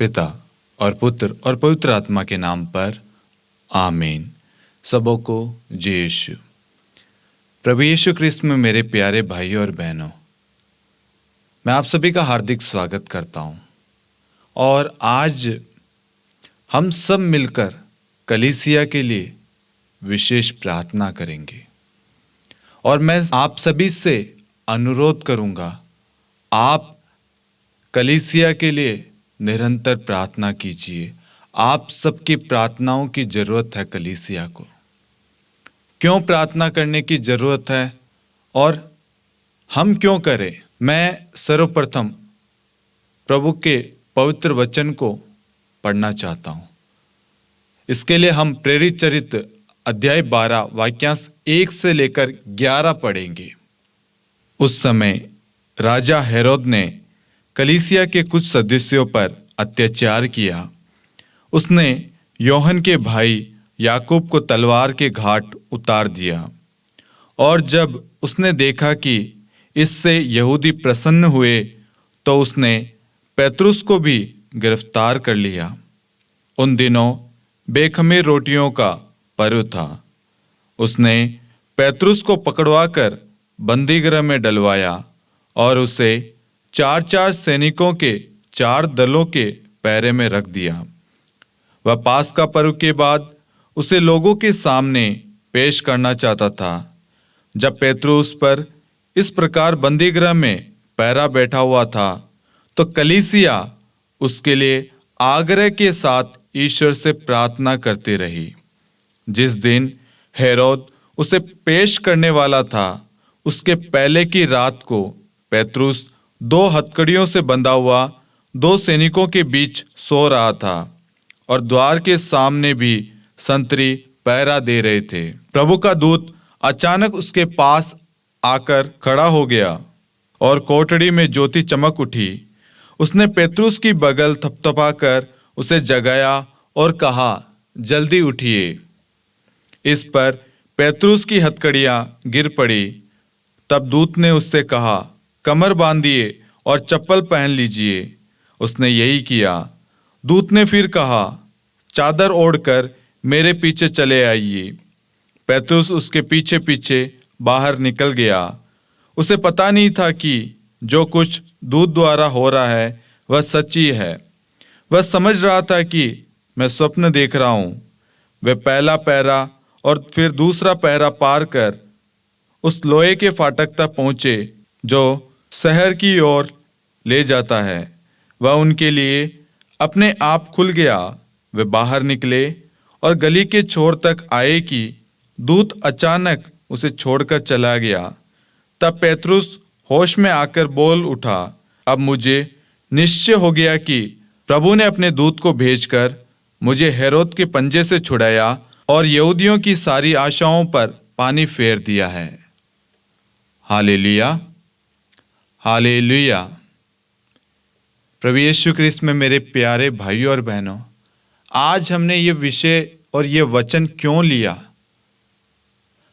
पिता और पुत्र और पवित्र आत्मा के नाम पर आमीन। सबों को जय यीशु। प्रभु यीशु ख्रिस्त में मेरे प्यारे भाइयों और बहनों, मैं आप सभी का हार्दिक स्वागत करता हूं। और आज हम सब मिलकर कलीसिया के लिए विशेष प्रार्थना करेंगे। और मैं आप सभी से अनुरोध करूंगा, आप कलीसिया के लिए निरंतर प्रार्थना कीजिए। आप सबकी प्रार्थनाओं की जरूरत है कलीसिया को। क्यों प्रार्थना करने की जरूरत है और हम क्यों करें? मैं सर्वप्रथम प्रभु के पवित्र वचन को पढ़ना चाहता हूं। इसके लिए हम प्रेरित चरित्र अध्याय 12 वाक्यांश 1 से लेकर 11 पढ़ेंगे। उस समय राजा हेरोद ने कलीसिया के कुछ सदस्यों पर अत्याचार किया। उसने यूहन्ना के भाई याकूब को तलवार के घाट उतार दिया। और जब उसने देखा कि इससे यहूदी प्रसन्न हुए तो उसने पेत्रुस को भी गिरफ्तार कर लिया। उन दिनों बेखमीर रोटियों का पर्व था। उसने पेत्रुस को पकड़वाकर बंदीगृह में डलवाया और उसे 4-4 सैनिकों के 4 दलों के पहरे में रख दिया। वह पास्का पर्व के बाद उसे लोगों के सामने पेश करना चाहता था। जब पेत्रुस पर इस प्रकार बंदीगृह में पहरा बैठा हुआ था तो कलीसिया उसके लिए आग्रह के साथ ईश्वर से प्रार्थना करती रही। जिस दिन हेरोद उसे पेश करने वाला था, उसके पहले की रात को पेत्रुस 2 हथकड़ियों से बंधा हुआ 2 सैनिकों के बीच सो रहा था और द्वार के सामने भी संतरी पहरा दे रहे थे। प्रभु का दूत अचानक उसके पास आकर खड़ा हो गया और कोठरी में ज्योति चमक उठी। उसने पेत्रुस की बगल थपथपाकर उसे जगाया और कहा, जल्दी उठिए। इस पर पेत्रुस की हथकड़ियां गिर पड़ी। तब दूत ने उससे कहा, कमर बांधिए और चप्पल पहन लीजिए। उसने यही किया। दूत ने फिर कहा, चादर ओढ़कर मेरे पीछे चले आइए। पेत्रुस उसके पीछे पीछे बाहर निकल गया। उसे पता नहीं था कि जो कुछ दूत द्वारा हो रहा है वह सच्ची है। वह समझ रहा था कि मैं स्वप्न देख रहा हूं। वह पहला पहरा और फिर दूसरा पहरा पार कर उस लोहे के फाटक तक पहुंचे जो शहर की ओर ले जाता है। वह उनके लिए अपने आप खुल गया। वे बाहर निकले और गली के छोर तक आए कि दूत अचानक उसे छोड़कर चला गया। तब पेत्रुस होश में आकर बोल उठा, अब मुझे निश्चय हो गया कि प्रभु ने अपने दूत को भेजकर मुझे हेरोद के पंजे से छुड़ाया और यहूदियों की सारी आशाओं पर पानी फेर दिया है। Hallelujah, hallelujah. प्रभु यीशु ख्रिस्त में मेरे प्यारे भाइयों और बहनों, आज हमने ये विषय और ये वचन क्यों लिया?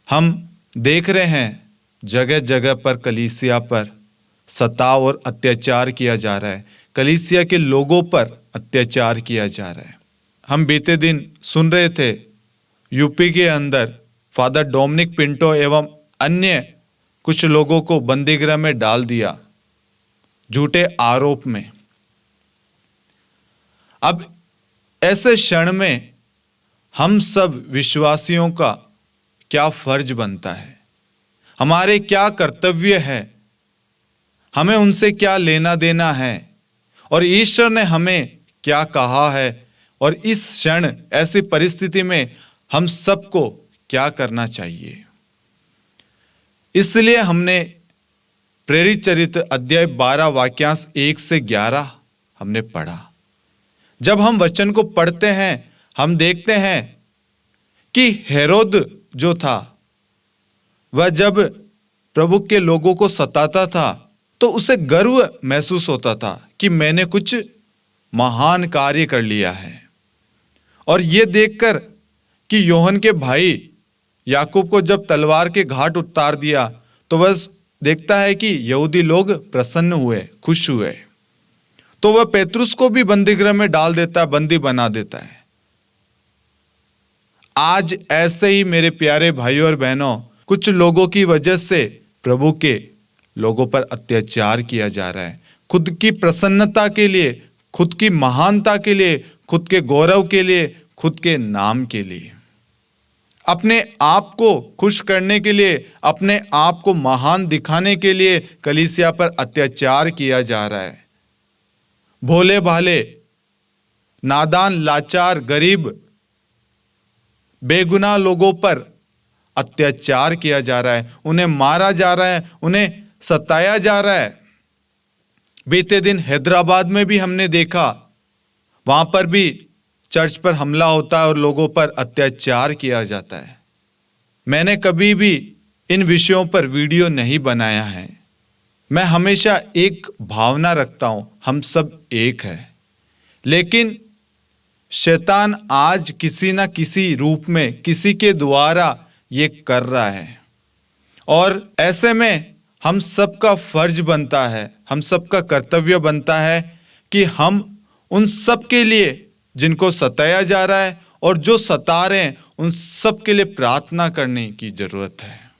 हम देख रहे हैं जगह जगह पर कलीसिया पर सताव और अत्याचार किया जा रहा है। कलीसिया के लोगों पर अत्याचार किया जा रहा है। हम बीते दिन सुन रहे थे यूपी के अंदर फादर डोमिनिक पिंटो एवं अन्य कुछ लोगों को बंदीगृह में डाल दिया झूठे आरोप में। अब ऐसे क्षण में हम सब विश्वासियों का क्या फर्ज बनता है, हमारे क्या कर्तव्य है, हमें उनसे क्या लेना देना है और ईश्वर ने हमें क्या कहा है और इस क्षण ऐसी परिस्थिति में हम सबको क्या करना चाहिए। इसलिए हमने प्रेरित चरित्र अध्याय 12 वाक्यांश 1 से 11 हमने पढ़ा। जब हम वचन को पढ़ते हैं हम देखते हैं कि हेरोद जो था वह जब प्रभु के लोगों को सताता था तो उसे गर्व महसूस होता था कि मैंने कुछ महान कार्य कर लिया है। और ये देखकर कि यूहन्ना के भाई याकूब को जब तलवार के घाट उतार दिया तो वह देखता है कि यहूदी लोग प्रसन्न हुए, खुश हुए। तो वह पेतरुस को भी बंदीगृह में डाल देता है, बंदी बना देता है। आज ऐसे ही मेरे प्यारे भाइयों और बहनों, कुछ लोगों की वजह से प्रभु के लोगों पर अत्याचार किया जा रहा है। खुद की प्रसन्नता के लिए, खुद की महानता के लिए, खुद के गौरव के लिए, खुद के नाम के लिए, अपने आप को खुश करने के लिए, अपने आप को महान दिखाने के लिए कलीसिया पर अत्याचार किया जा रहा है। भोले भाले, नादान, लाचार, गरीब, बेगुनाह लोगों पर अत्याचार किया जा रहा है, उन्हें मारा जा रहा है, उन्हें सताया जा रहा है। बीते दिन हैदराबाद में भी हमने देखा, वहां पर भी चर्च पर हमला होता है और लोगों पर अत्याचार किया जाता है। मैंने कभी भी इन विषयों पर वीडियो नहीं बनाया है। मैं हमेशा एक भावना रखता हूं, हम सब एक है। लेकिन शैतान आज किसी ना किसी रूप में, किसी के द्वारा ये कर रहा है, और ऐसे में हम सबका फर्ज बनता है, हम सबका कर्तव्य बनता है कि हम उन सब के लिए जिनको सताया जा रहा है और जो सता रहे हैं, उन सब के लिए प्रार्थना करने की जरूरत है।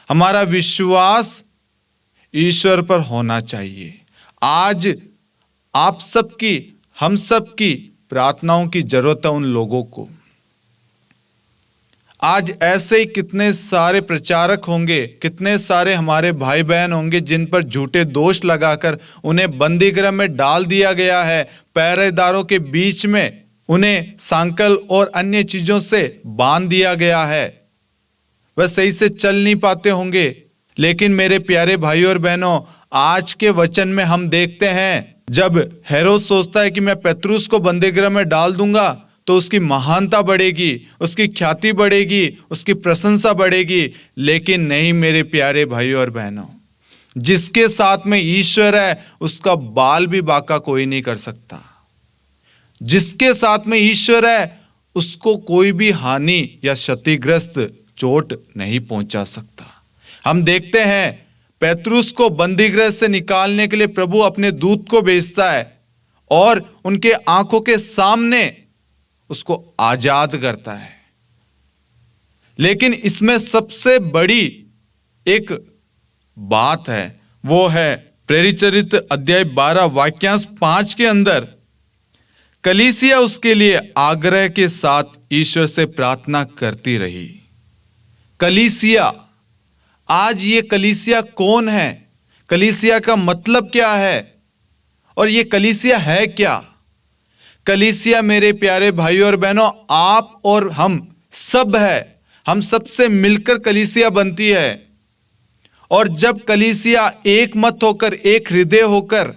हमारा विश्वास ईश्वर पर होना चाहिए। आज आप सबकी, हम सबकी प्रार्थनाओं की जरूरत है उन लोगों को। आज ऐसे ही कितने सारे प्रचारक होंगे, कितने सारे हमारे भाई बहन होंगे जिन पर झूठे दोष लगाकर उन्हें बंदीगृह में डाल दिया गया है। पहरेदारों के बीच में उन्हें सांकल और अन्य चीजों से बांध दिया गया है। वह सही से चल नहीं पाते होंगे। लेकिन मेरे प्यारे भाइयों और बहनों, आज के वचन में हम देखते हैं, जब हेरोद सोचता है कि मैं पेतरुस को बंदीगृह में डाल दूंगा तो उसकी महानता बढ़ेगी, उसकी ख्याति बढ़ेगी, उसकी प्रशंसा बढ़ेगी। लेकिन नहीं मेरे प्यारे भाइयों और बहनों, जिसके साथ में ईश्वर है उसका बाल भी बाका कोई नहीं कर सकता। जिसके साथ में ईश्वर है उसको कोई भी हानि या क्षतिग्रस्त चोट नहीं पहुंचा सकता। हम देखते हैं पेतरुस को बंदीगृह से निकालने के लिए प्रभु अपने दूत को भेजता है और उनके आंखों के सामने उसको आजाद करता है। लेकिन इसमें सबसे बड़ी एक बात है, वो है प्रेरित चरित्र अध्याय 12 वाक्यांश 5 के अंदर कलीसिया उसके लिए आग्रह के साथ ईश्वर से प्रार्थना करती रही। कलीसिया, आज ये कलीसिया कौन है? कलीसिया का मतलब क्या है? और ये कलीसिया है क्या? कलीसिया मेरे प्यारे भाइयों और बहनों, आप और हम सब है। हम सबसे मिलकर कलीसिया बनती है। और जब कलीसिया एक मत होकर, एक हृदय होकर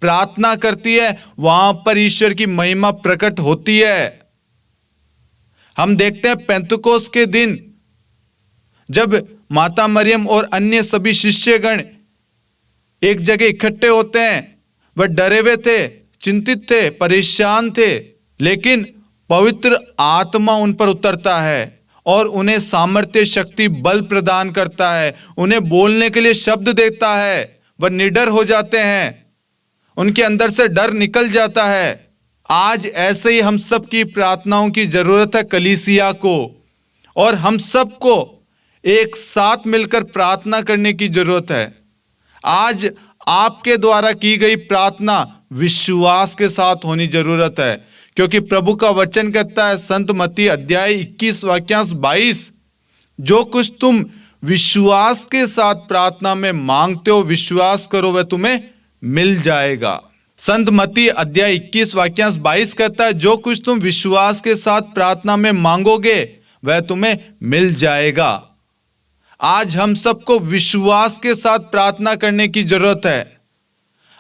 प्रार्थना करती है, वहां पर ईश्वर की महिमा प्रकट होती है। हम देखते हैं पेंतुकोस के दिन जब माता मरियम और अन्य सभी शिष्यगण एक जगह इकट्ठे होते हैं, वह डरे हुए थे, चिंतित थे, परेशान थे। लेकिन पवित्र आत्मा उन पर उतरता है और उन्हें सामर्थ्य, शक्ति, बल प्रदान करता है, उन्हें बोलने के लिए शब्द देता है। वह निडर हो जाते हैं, उनके अंदर से डर निकल जाता है। आज ऐसे ही हम सब की प्रार्थनाओं की जरूरत है कलीसिया को, और हम सबको एक साथ मिलकर प्रार्थना करने की जरूरत है। आज आपके द्वारा की गई प्रार्थना विश्वास के साथ होनी जरूरत है, क्योंकि प्रभु का वचन कहता है संत मत्ती अध्याय 21 वाक्यांश 22, जो कुछ तुम विश्वास के साथ प्रार्थना में मांगते हो, विश्वास करो वह तुम्हें मिल जाएगा। संत मत्ती अध्याय 21 वाक्यांश 22 कहता है, जो कुछ तुम विश्वास के साथ प्रार्थना में मांगोगे वह तुम्हें मिल जाएगा। आज हम सबको विश्वास के साथ प्रार्थना करने की जरूरत है।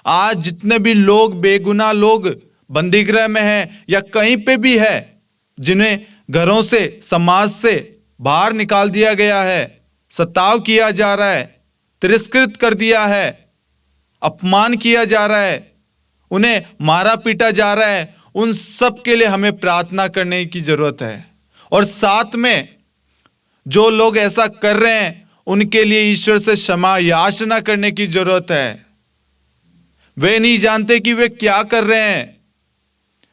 आज जितने भी लोग, बेगुनाह लोग बंदीगृह में हैं या कहीं पे भी है, जिन्हें घरों से, समाज से बाहर निकाल दिया गया है, सताव किया जा रहा है, तिरस्कृत कर दिया है, अपमान किया जा रहा है, उन्हें मारा पीटा जा रहा है, उन सब के लिए हमें प्रार्थना करने की जरूरत है। और साथ में जो लोग ऐसा कर रहे हैं उनके लिए ईश्वर से क्षमा याचना करने की जरूरत है। वे नहीं जानते कि वे क्या कर रहे हैं।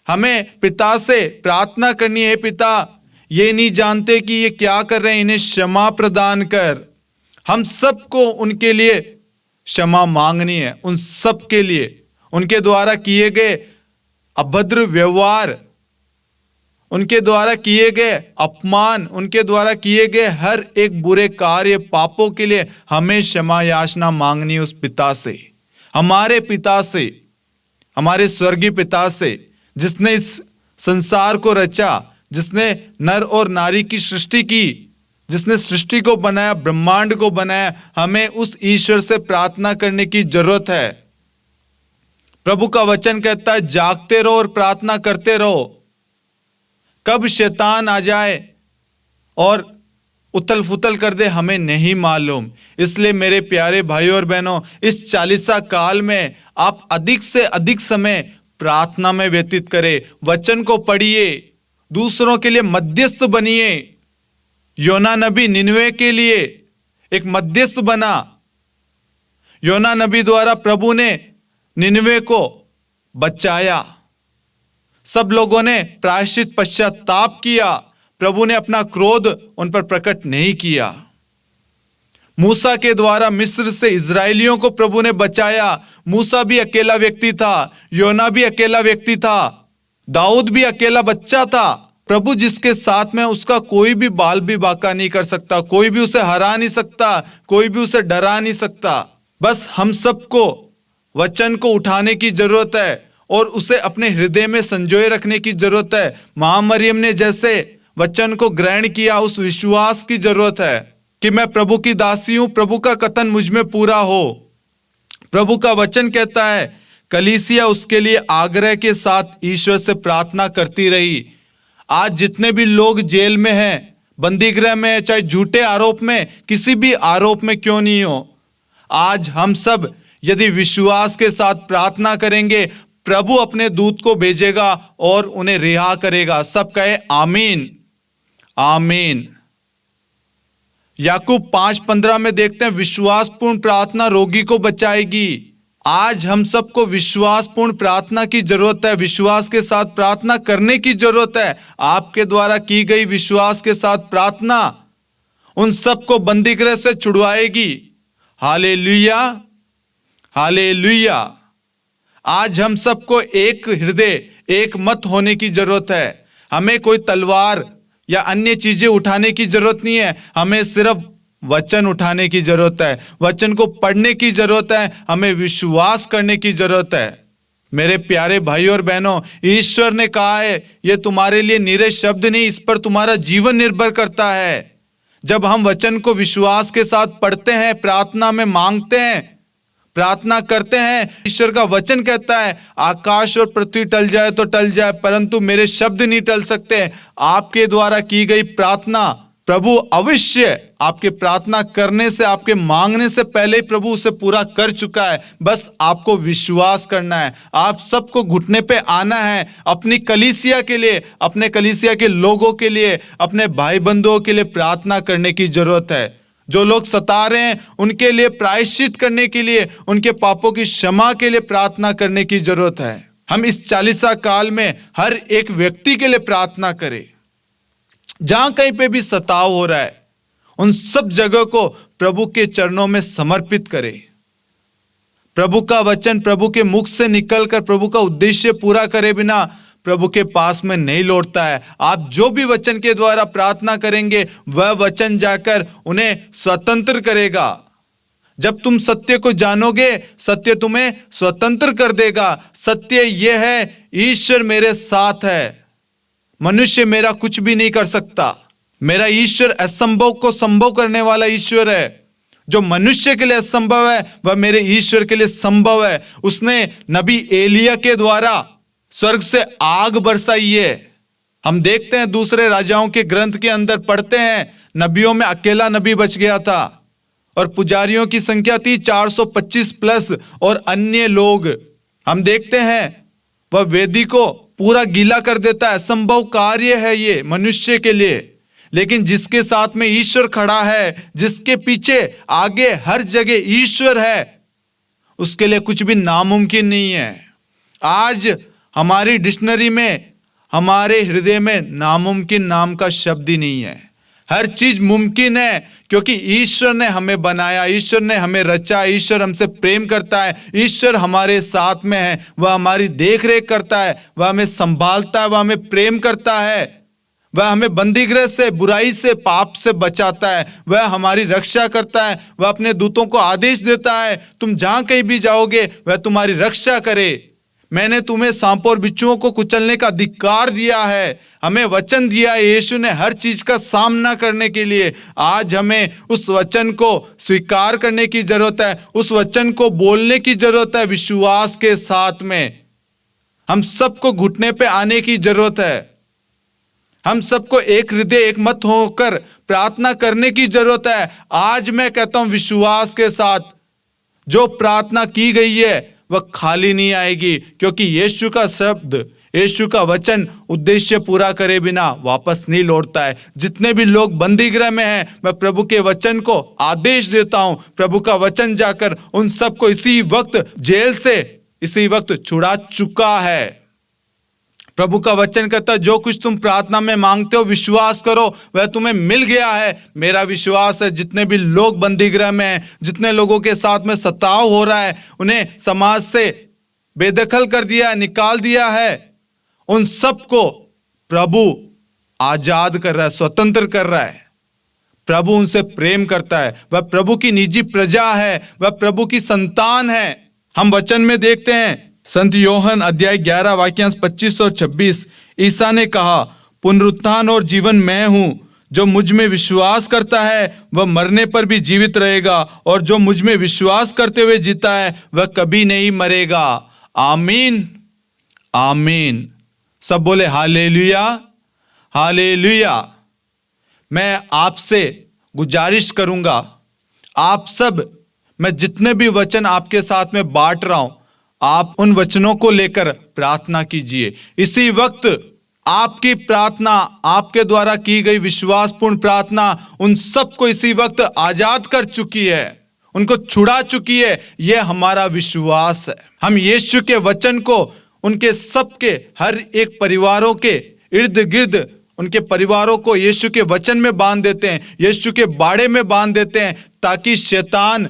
हमें पिता से प्रार्थना करनी है, पिता ये नहीं जानते कि ये क्या कर रहे हैं, इन्हें क्षमा प्रदान कर। हम सबको उनके लिए क्षमा मांगनी है, उन सब के लिए, उनके द्वारा किए गए अभद्र व्यवहार, उनके द्वारा किए गए अपमान, उनके द्वारा किए गए हर एक बुरे कार्य पापों के लिए हमें क्षमा याचना मांगनी उस पिता से, हमारे पिता से, हमारे स्वर्गीय पिता से, जिसने इस संसार को रचा, जिसने नर और नारी की सृष्टि की, जिसने सृष्टि को बनाया, ब्रह्मांड को बनाया। हमें उस ईश्वर से प्रार्थना करने की जरूरत है। प्रभु का वचन कहता है जागते रहो और प्रार्थना करते रहो। कब शैतान आ जाए और उथल फुथल कर दे हमें नहीं मालूम। इसलिए मेरे प्यारे भाइयों और बहनों, इस चालीसा काल में आप अधिक से अधिक समय प्रार्थना में व्यतीत करें, वचन को पढ़िए, दूसरों के लिए मध्यस्थ बनिए। योना नबी निनवे के लिए एक मध्यस्थ बना। योना नबी द्वारा प्रभु ने निनवे को बचाया। सब लोगों ने प्रायश्चित पश्चाताप किया। प्रभु ने अपना क्रोध उन पर प्रकट नहीं किया। मूसा के द्वारा मिस्र से इजरायलियों को प्रभु ने बचाया। मूसा भी अकेला व्यक्ति था, योना भी अकेला व्यक्ति था, दाऊद भी अकेला बच्चा था। प्रभु जिसके साथ में, उसका कोई भी बाल भी बाका नहीं कर सकता, कोई भी उसे हरा नहीं सकता, कोई भी उसे डरा नहीं सकता। बस हम सबको वचन को उठाने की जरूरत है और उसे अपने हृदय में संजोए रखने की जरूरत है। महामरियम ने जैसे वचन को ग्रहण किया, उस विश्वास की जरूरत है कि मैं प्रभु की दासी हूं, प्रभु का कथन मुझ में पूरा हो। प्रभु का वचन कहता है कलीसिया उसके लिए आग्रह के साथ ईश्वर से प्रार्थना करती रही। आज जितने भी लोग जेल में हैं, बंदी गृह में है, चाहे झूठे आरोप में, किसी भी आरोप में क्यों नहीं हो, आज हम सब यदि विश्वास के साथ प्रार्थना करेंगे, प्रभु अपने दूत को भेजेगा और उन्हें रिहा करेगा। सब कहे आमीन, आमीन। याकूब 5:15 में देखते हैं विश्वासपूर्ण प्रार्थना रोगी को बचाएगी। आज हम सबको विश्वासपूर्ण प्रार्थना की जरूरत है, विश्वास के साथ प्रार्थना करने की जरूरत है। आपके द्वारा की गई विश्वास के साथ प्रार्थना उन सबको बंदी गृह से छुड़वाएगी। Hallelujah, hallelujah. आज हम सबको एक हृदय, एक मत होने की जरूरत है। हमें कोई तलवार या अन्य चीजें उठाने की जरूरत नहीं है, हमें सिर्फ वचन उठाने की जरूरत है, वचन को पढ़ने की जरूरत है, हमें विश्वास करने की जरूरत है। मेरे प्यारे भाइयों और बहनों, ईश्वर ने कहा है यह तुम्हारे लिए निरे शब्द नहीं, इस पर तुम्हारा जीवन निर्भर करता है। जब हम वचन को विश्वास के साथ पढ़ते हैं, प्रार्थना में मांगते हैं, प्रार्थना करते हैं, ईश्वर का वचन कहता है आकाश और पृथ्वी टल जाए तो टल जाए, परंतु मेरे शब्द नहीं टल सकते। आपके द्वारा की गई प्रार्थना प्रभु अवश्य आपके प्रार्थना करने से, आपके मांगने से पहले ही प्रभु उसे पूरा कर चुका है। बस आपको विश्वास करना है। आप सबको घुटने पे आना है, अपनी कलीसिया के लिए, अपने कलीसिया के लोगों के लिए, अपने भाई बंधुओं के लिए प्रार्थना करने की जरूरत है। जो लोग सता रहे हैं उनके लिए प्रायश्चित करने के लिए, उनके पापों की क्षमा के लिए प्रार्थना करने की जरूरत है। हम इस चालीसा काल में हर एक व्यक्ति के लिए प्रार्थना करें। जहां कहीं पे भी सताव हो रहा है, उन सब जगह को प्रभु के चरणों में समर्पित करें। प्रभु का वचन प्रभु के मुख से निकलकर प्रभु का उद्देश्य पूरा करे बिना प्रभु के पास में नहीं लौटता है। आप जो भी वचन के द्वारा प्रार्थना करेंगे, वह वचन जाकर उन्हें स्वतंत्र करेगा। जब तुम सत्य को जानोगे, सत्य तुम्हें स्वतंत्र कर देगा। सत्य यह है, ईश्वर मेरे साथ है, मनुष्य मेरा कुछ भी नहीं कर सकता। मेरा ईश्वर असंभव को संभव करने वाला ईश्वर है। जो मनुष्य के लिए असंभव है, वह मेरे ईश्वर के लिए संभव है। उसने नबी एलिया के द्वारा स्वर्ग से आग बरसाई है। हम देखते हैं दूसरे राजाओं के ग्रंथ के अंदर पढ़ते हैं, नबियों में अकेला नबी बच गया था और पुजारियों की संख्या थी 425 प्लस और अन्य लोग। हम देखते हैं वह वेदी को पूरा गीला कर देता है। असंभव कार्य है ये मनुष्य के लिए, लेकिन जिसके साथ में ईश्वर खड़ा है, जिसके पीछे आगे हर जगह ईश्वर है, उसके लिए कुछ भी नामुमकिन नहीं है। आज हमारी डिक्शनरी में, हमारे हृदय में नामुमकिन नाम का शब्द ही नहीं है। हर चीज मुमकिन है, क्योंकि ईश्वर ने हमें बनाया, ईश्वर ने हमें रचा, ईश्वर हमसे प्रेम करता है, ईश्वर हमारे साथ में है, वह हमारी देख रेख करता है, वह हमें संभालता है, वह हमें प्रेम करता है, वह हमें बंदीगृह से, बुराई से, पाप से बचाता है, वह हमारी रक्षा करता है। वह अपने दूतों को आदेश देता है, तुम जहां कहीं भी जाओगे वह तुम्हारी रक्षा करे। मैंने तुम्हें सांपों और बिच्छुओं को कुचलने का अधिकार दिया है। हमें वचन दिया है यीशु ने हर चीज का सामना करने के लिए। आज हमें उस वचन को स्वीकार करने की जरूरत है, उस वचन को बोलने की जरूरत है विश्वास के साथ में। हम सबको घुटने पे आने की जरूरत है। हम सबको एक हृदय, एक मत होकर प्रार्थना करने की जरूरत है। आज मैं कहता हूं विश्वास के साथ, जो प्रार्थना की गई है वह खाली नहीं आएगी, क्योंकि यीशु का शब्द, यीशु का वचन उद्देश्य पूरा करे बिना वापस नहीं लौटता है। जितने भी लोग बंदीगृह में हैं, मैं प्रभु के वचन को आदेश देता हूं, प्रभु का वचन जाकर उन सबको इसी वक्त जेल से इसी वक्त छुड़ा चुका है। प्रभु का वचन कहता है जो कुछ तुम प्रार्थना में मांगते हो विश्वास करो वह तुम्हें मिल गया है। मेरा विश्वास है जितने भी लोग बंदीगृह में हैं, जितने लोगों के साथ में सताव हो रहा है, उन्हें समाज से बेदखल कर दिया है, निकाल दिया है, उन सबको प्रभु आजाद कर रहा है, स्वतंत्र कर रहा है। प्रभु उनसे प्रेम करता है, वह प्रभु की निजी प्रजा है, वह प्रभु की संतान है। हम वचन में देखते हैं संत योहन अध्याय 11 वाक्यांश 25 और 26, ईसा ने कहा, पुनरुत्थान और जीवन मैं हूं, जो मुझ में विश्वास करता है वह मरने पर भी जीवित रहेगा, और जो मुझ में विश्वास करते हुए जीता है वह कभी नहीं मरेगा। आमीन, आमीन। सब बोले हालेलुया, हालेलुया। मैं आपसे गुजारिश करूंगा, आप सब, मैं जितने भी वचन आपके साथ में बांट रहा हूं, आप उन वचनों को लेकर प्रार्थना कीजिए। इसी वक्त आपकी प्रार्थना, आपके द्वारा की गई विश्वासपूर्ण प्रार्थना उन सबको इसी वक्त आजाद कर चुकी है, उनको छुड़ा चुकी है। यह हमारा विश्वास है। हम यीशु के वचन को उनके सबके, हर एक परिवारों के इर्द गिर्द, उनके परिवारों को यीशु के वचन में बांध देते हैं, यीशु के बाड़े में बांध देते हैं, ताकि शैतान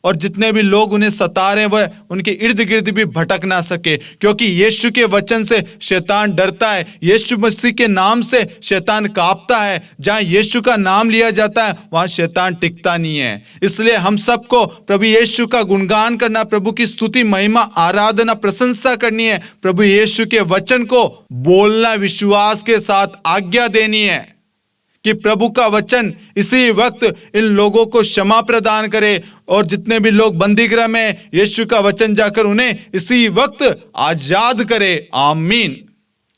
और जितने भी लोग उन्हें सता रहे हैं वह उनके इर्द गिर्द भी भटक ना सके, क्योंकि यीशु के वचन से शैतान डरता है, यीशु मसीह के नाम से शैतान कांपता है। जहां यीशु का नाम लिया जाता है वहां शैतान टिकता नहीं है। इसलिए हम सबको प्रभु यीशु का गुणगान करना, प्रभु की स्तुति, महिमा, आराधना, प्रशंसा करनी है, प्रभु यीशु के वचन को बोलना, विश्वास के साथ आज्ञा देनी है कि प्रभु का वचन इसी वक्त इन लोगों को क्षमा प्रदान करे, और जितने भी लोग बंदीगृह में, यीशु का वचन जाकर उन्हें इसी वक्त आजाद करे। आमीन।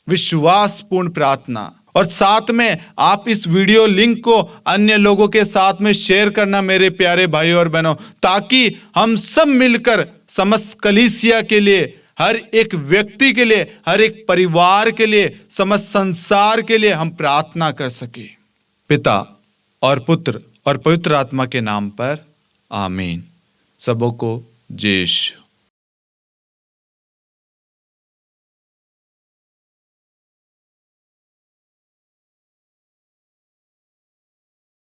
विश्वासपूर्ण प्रार्थना। और साथ में आप इस वीडियो लिंक को अन्य लोगों के साथ में शेयर करना मेरे प्यारे भाइयों और बहनों, ताकि हम सब मिलकर समस्त कलीसिया के लिए, हर एक व्यक्ति के लिए, हर एक परिवार के लिए, समस्त संसार के लिए हम प्रार्थना कर सके। पिता और पुत्र और पवित्र आत्मा के नाम पर आमीन। सबों को जय यीशु।